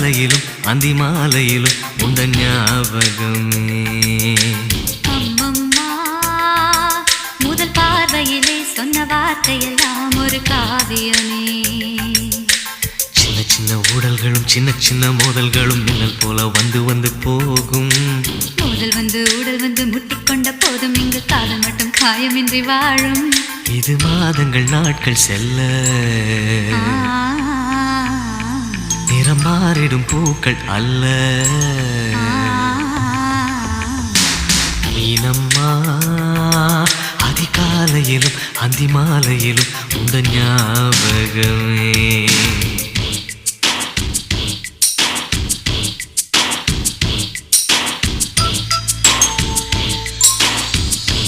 அதிகாலையிலும் அந்தி மாலையிலும் உண்ட ஞாபகமே. அம்மம்மா முதல் பார்வையிலே சொன்ன வார்த்தையெல்லாம் ஒரு காவியமே. சின்ன சின்ன ஊடல்களும் சின்ன சின்ன மோதல்களும் மின்னல் போல வந்து வந்து போகும். மோதல் வந்து ஊடல் வந்து முட்டிக்கொண்ட போதும் இங்கு காதல் மட்டும் காயமின்றி வாழும். இது மாதங்கள் நாட்கள் செல்ல நிறம் மாறிடும் பூக்கள் அல்ல. மீனம்மா அதிகாலையிலும் அந்தி மாலையிலும் உந்த ஞாபகமே.